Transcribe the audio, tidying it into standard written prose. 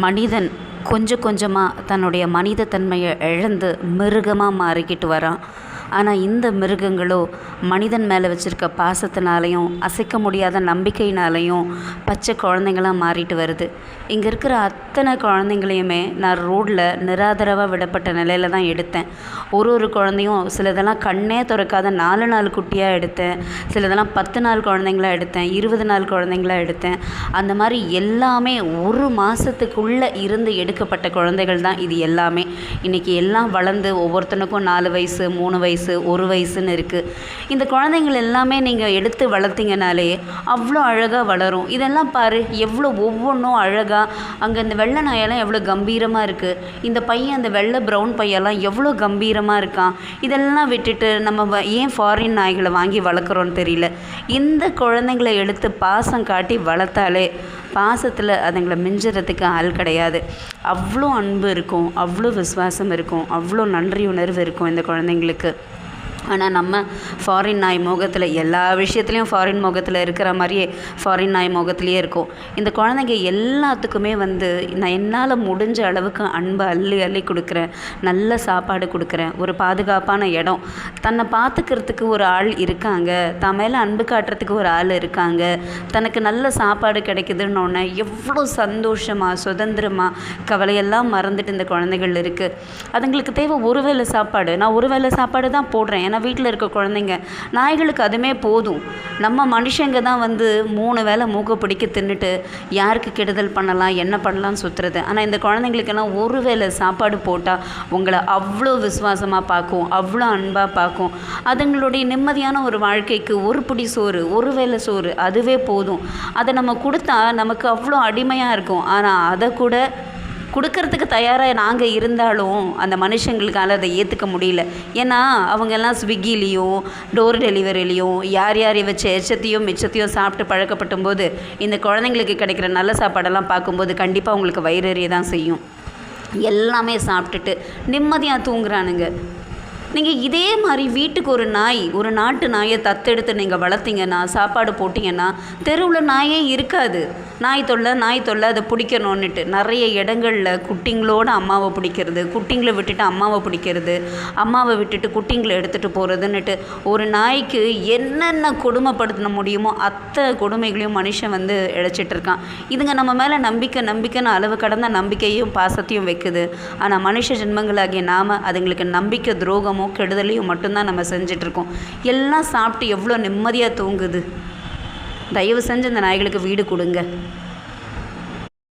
மனிதன் கொஞ்சம் கொஞ்சமாக தன்னுடைய மனிதத்தன்மையை இழந்து மிருகமாக மாறிக்கிட்டு வரான். ஆனால் இந்த மிருகங்களோ மனிதன் மேலே வச்சுருக்க பாசத்தினாலையும் அசைக்க முடியாத நம்பிக்கையினாலையும் பச்சை குழந்தைங்களாக மாறிட்டு வருது. இங்கே இருக்கிற அத்தனை குழந்தைங்களையுமே நான் ரோட்டில் நிராதரவாக விடப்பட்ட நிலையில் தான் எடுத்தேன். ஒரு குழந்தையும் சிலதெல்லாம் கண்ணே திறக்காத 4 நாள் குட்டியாக எடுத்தேன், சிலதெல்லாம் 10 நாள் குழந்தைங்களாக எடுத்தேன், 20 நாள் குழந்தைங்களாக எடுத்தேன். அந்த மாதிரி எல்லாமே 1 மாதத்துக்குள்ளே இருந்து எடுக்கப்பட்ட குழந்தைகள் தான் இது எல்லாமே. இன்றைக்கி எல்லாம் வளர்ந்து ஒவ்வொருத்தனுக்கும் 4 வயசு, 3 வயசு, 1 வயசுன்னு இருக்குது. இந்த குழந்தைங்கள் எல்லாமே நீங்கள் எடுத்து வளர்த்திங்கனாலே அவ்வளோ அழகாக வளரும். இதெல்லாம் பாரு எவ்வளோ ஒவ்வொன்றும் அழகாக. அங்கே இந்த வெள்ளை நாயெல்லாம் எவ்வளோ கம்பீரமாக இருக்குது. இந்த பையன் அந்த வெள்ளை ப்ரௌன் பையெல்லாம் எவ்வளோ கம்பீரமாக இருக்கான். இதெல்லாம் விட்டுட்டு நம்ம ஏன் ஃபாரின் நாய்களை வாங்கி வளர்க்குறோன்னு தெரியல. இந்த குழந்தைங்களை எடுத்து பாசம் காட்டி வளர்த்தாலே பாசத்தில் அதுங்களை மிஞ்சுறதுக்கு ஆள் கிடையாது. அவ்வளோ அன்பு இருக்கும், அவ்வளோ விசுவாசம் இருக்கும், அவ்வளோ நன்றி உணர்வு இருக்கும் இந்த குழந்தைங்களுக்கு. ஆனால் நம்ம ஃபாரின் நாய் மோகத்தில் எல்லா விஷயத்துலையும் ஃபாரின் மோகத்தில் இருக்கிற மாதிரியே ஃபாரின் நாய் மோகத்துலேயே இருக்கும். இந்த குழந்தைங்க எல்லாத்துக்குமே நான் என்னால் முடிஞ்ச அளவுக்கு அன்பை அள்ளி அள்ளி கொடுக்குறேன், நல்ல சாப்பாடு கொடுக்குறேன், ஒரு பாதுகாப்பான இடம், தன்னை பார்த்துக்கிறதுக்கு ஒரு ஆள் இருக்காங்க, தான் மேலே அன்பு காட்டுறதுக்கு ஒரு ஆள் இருக்காங்க, தனக்கு நல்ல சாப்பாடு கிடைக்குதுன்னொன்னே எவ்வளோ சந்தோஷமாக சுதந்திரமாக கவலையெல்லாம் மறந்துட்டு இந்த குழந்தைகள் இருக்குது. அதுங்களுக்கு தேவை ஒரு வேளை சாப்பாடு. நான் ஒரு வேளை சாப்பாடு தான் போடுறேன். வீட்டில் இருக்க குழந்தைங்க நாய்களுக்கு அதுமே போதும். நம்ம மனுஷங்க தான் 3 வேளை மூக்க பிடிக்க தின்னுட்டு யாருக்கு கெடுதல் பண்ணலாம் என்ன பண்ணலாம்னு சுற்றுறது. ஆனால் இந்த குழந்தைங்களுக்கெல்லாம் ஒரு வேளை சாப்பாடு போட்டால் உங்களை அவ்வளோ விசுவாசமாக பார்க்கும், அவ்வளோ அன்பாக பார்க்கும். அதுங்களுடைய நிம்மதியான ஒரு வாழ்க்கைக்கு ஒரு பிடி சோறு, ஒரு வேளை சோறு அதுவே போதும். அதை நம்ம கொடுத்தா நமக்கு அவ்வளோ அடிமையாக இருக்கும். ஆனால் அதை கூட கொடுக்கறதுக்கு தயாராக நாங்கள் இருந்தாலும் அந்த மனுஷங்களுக்கால அதை ஏற்றுக்க முடியல. ஏன்னா அவங்கெல்லாம் ஸ்விக்கிலேயும் டோர் டெலிவரிலையும் யார் வச்ச எச்சத்தையும் மிச்சத்தையும் சாப்பிட்டு பழக்கப்பட்டும் போது இந்த குழந்தைங்களுக்கு கிடைக்கிற நல்ல சாப்பாடெல்லாம் பார்க்கும்போது கண்டிப்பாக அவங்களுக்கு வயிறறிய தான் செய்யும். எல்லாமே சாப்பிட்டுட்டு நிம்மதியாக தூங்குறானுங்க. நீங்கள் இதே மாதிரி வீட்டுக்கு ஒரு நாட்டு நாயை தத்தெடுத்து நீங்கள் வளர்த்திங்கன்னா, சாப்பாடு போட்டிங்கன்னா தெருவில் நாயே இருக்காது. நாய் தொல்லை அதை பிடிக்கணுன்னுட்டு நிறைய இடங்களில் குட்டிங்களோட அம்மாவை பிடிக்கிறது, குட்டிங்களை விட்டுட்டு அம்மாவை பிடிக்கிறது, அம்மாவை விட்டுட்டு குட்டிங்களை எடுத்துகிட்டு போகிறதுன்னுட்டு ஒரு நாய்க்கு என்னென்ன கொடுமைப்படுத்த முடியுமோ அத்தனை கொடுமைகளையும் மனுஷன் இழைச்சிட்ருக்கான். இதுங்க நம்ம மேலே நம்பிக்கைன்னு அளவு கடந்த நம்பிக்கையும் பாசத்தையும் வைக்குது. ஆனால் மனுஷ ஜென்மங்களாகிய நாம் அதுங்களுக்கு நம்பிக்கை துரோகமும் கெடுதலையும் மட்டும்தான் நம்ம செஞ்சிட்ருக்கோம். எல்லாம் சாப்பிட்டு எவ்வளோ நிம்மதியாக தூங்குது. தயவு செஞ்சு இந்த நாய்களுக்கு வீடு கொடுங்க.